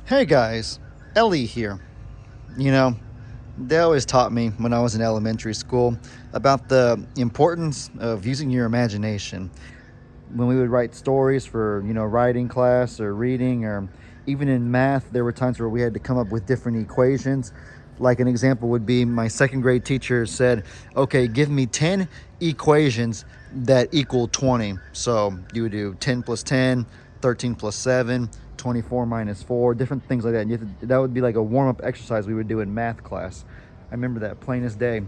Hey guys, Ellie here. You know, they always taught me when I was in elementary school about the importance of using your imagination. When we would write stories for, writing class or reading, or even in math, there were times where we had to come up with different equations. Like an example would be my second grade teacher said, okay, give me 10 equations that equal 20. So you would do 10 plus 10, 13 plus 7, 24 minus 4, different things like that. And that would be like a warm-up exercise we would do in math class. I remember that plain as day.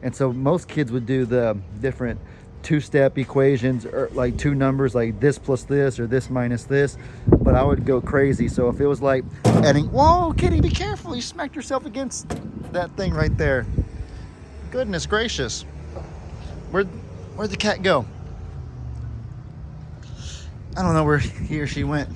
And so most kids would do the different two-step equations, or like two numbers, like this plus this or this minus this, but I would go crazy. So if it was like adding, whoa, Kitty, be careful, you smacked yourself against that thing right there. Goodness gracious. Where'd the cat go? I don't know where he or she went.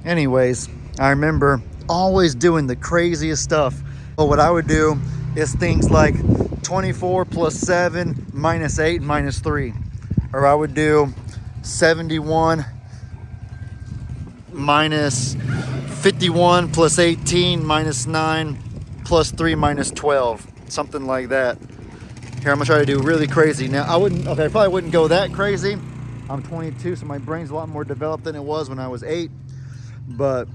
Anyways, I remember always doing the craziest stuff. But what I would do is things like 24 plus 7 minus 8 minus 3. Or I would do 71 minus 51 plus 18 minus 9 plus 3 minus 12. Something like that. Here, I'm gonna try to do really crazy. Now, I probably wouldn't go that crazy. I'm 22, so my brain's a lot more developed than it was when I was 8. But,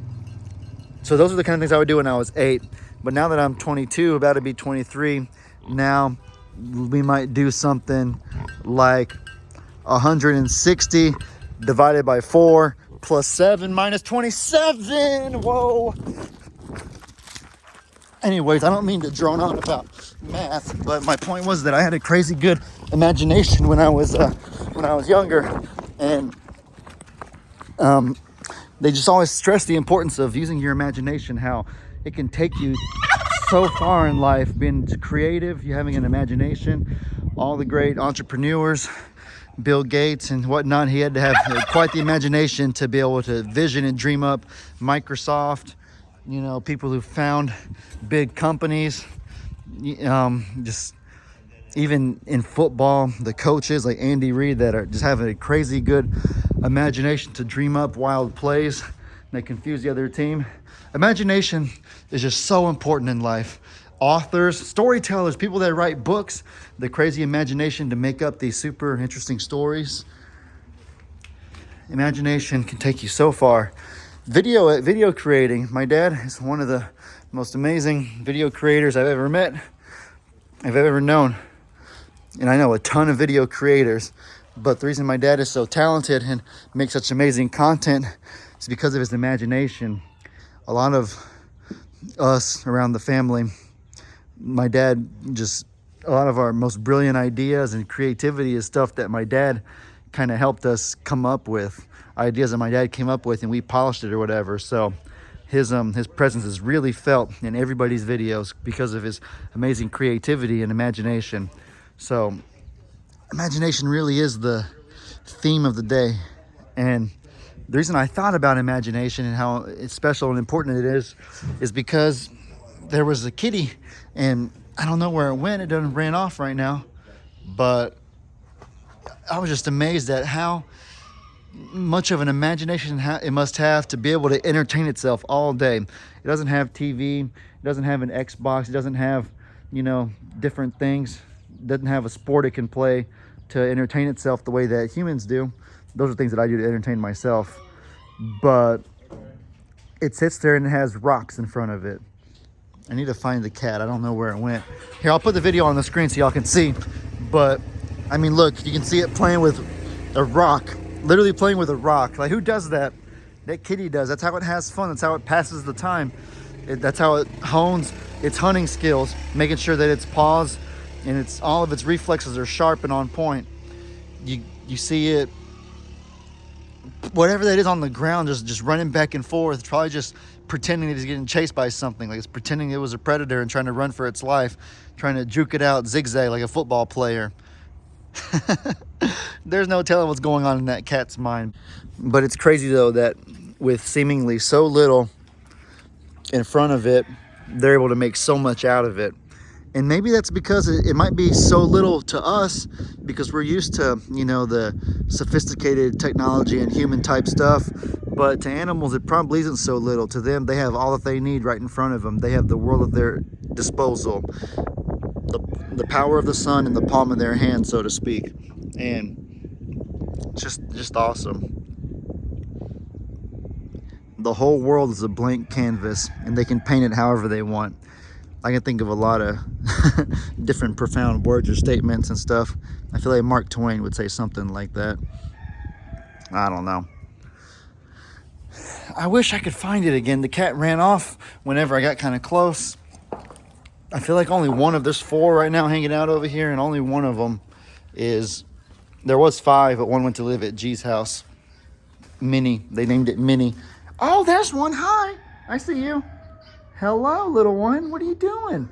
so those are the kind of things I would do when I was 8. But now that I'm 22, about to be 23, now we might do something like 160 divided by 4 plus 7 minus 27. Whoa. Anyways, I don't mean to drone on about math, but my point was that I had a crazy good imagination when I was younger, and they just always stress the importance of using your imagination, how it can take you so far in life, being creative, you having an imagination. All the great entrepreneurs, Bill Gates and whatnot, he had to have quite the imagination to be able to vision and dream up Microsoft, people who found big companies, just even in football, the coaches like Andy Reid that are just having a crazy good imagination to dream up wild plays and they confuse the other team. Imagination is just so important in life. Authors, storytellers, people that write books, the crazy imagination to make up these super interesting stories. Imagination can take you so far. Video creating. My dad is one of the most amazing video creators I've ever met, I've ever known. And I know a ton of video creators, but the reason my dad is so talented and makes such amazing content is because of his imagination. A lot of us around the family, my dad a lot of our most brilliant ideas and creativity is stuff that my dad kind of helped us come up with. Ideas that my dad came up with and we polished it or whatever. So his presence is really felt in everybody's videos because of his amazing creativity and imagination. So imagination really is the theme of the day. And the reason I thought about imagination and how it's special and important it is because there was a kitty, and I don't know where it went. It done ran off right now, but I was just amazed at how much of an imagination it must have to be able to entertain itself all day. It doesn't have TV, it doesn't have an Xbox, it doesn't have, different things. It doesn't have a sport it can play to entertain itself the way that humans do. Those are things that I do to entertain myself. But it sits there and it has rocks in front of it. I need to find the cat. I don't know where it went. Here, I'll put the video on the screen so y'all can see. But, I mean, look, you can see it playing with a rock. Literally playing with a rock. Like, who does that? That kitty does. That's how it has fun. That's how it passes the time. That's how it hones its hunting skills, making sure that its paws and all of its reflexes are sharp and on point. You see it, whatever that is on the ground, just running back and forth, probably just pretending that it's getting chased by something, like it's pretending it was a predator and trying to run for its life, trying to juke it out, zigzag like a football player. There's no telling what's going on in that cat's mind. But it's crazy though that with seemingly so little in front of it, they're able to make so much out of it. And maybe that's because it might be so little to us because we're used to, the sophisticated technology and human type stuff. But to animals, it probably isn't so little. To them, they have all that they need right in front of them. They have the world at their disposal. The power of the sun in the palm of their hand, so to speak. And just awesome. The whole world is a blank canvas, and they can paint it however they want. I can think of a lot of different profound words or statements and stuff. I feel like Mark Twain would say something like that. I don't know. I wish I could find it again. The cat ran off whenever I got kind of close. I feel like only one of, there's 4 right now hanging out over here, and only one of them is, there was 5, but one went to live at G's house. Minnie, they named it Minnie. Oh, there's one. Hi, I see you. Hello, little one. What are you doing?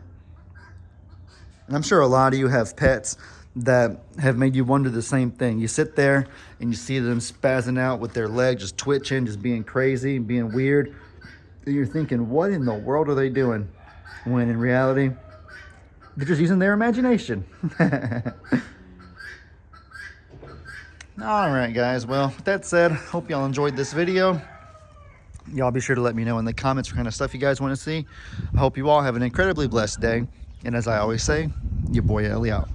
And I'm sure a lot of you have pets that have made you wonder the same thing. You sit there and you see them spazzing out with their leg, just twitching, just being crazy, being weird. And you're thinking, what in the world are they doing? When in reality, they're just using their imagination. All right, guys. Well, with that said, hope y'all enjoyed this video. Y'all be sure to let me know in the comments what kind of stuff you guys want to see. I hope you all have an incredibly blessed day. And as I always say, your boy Ellie out.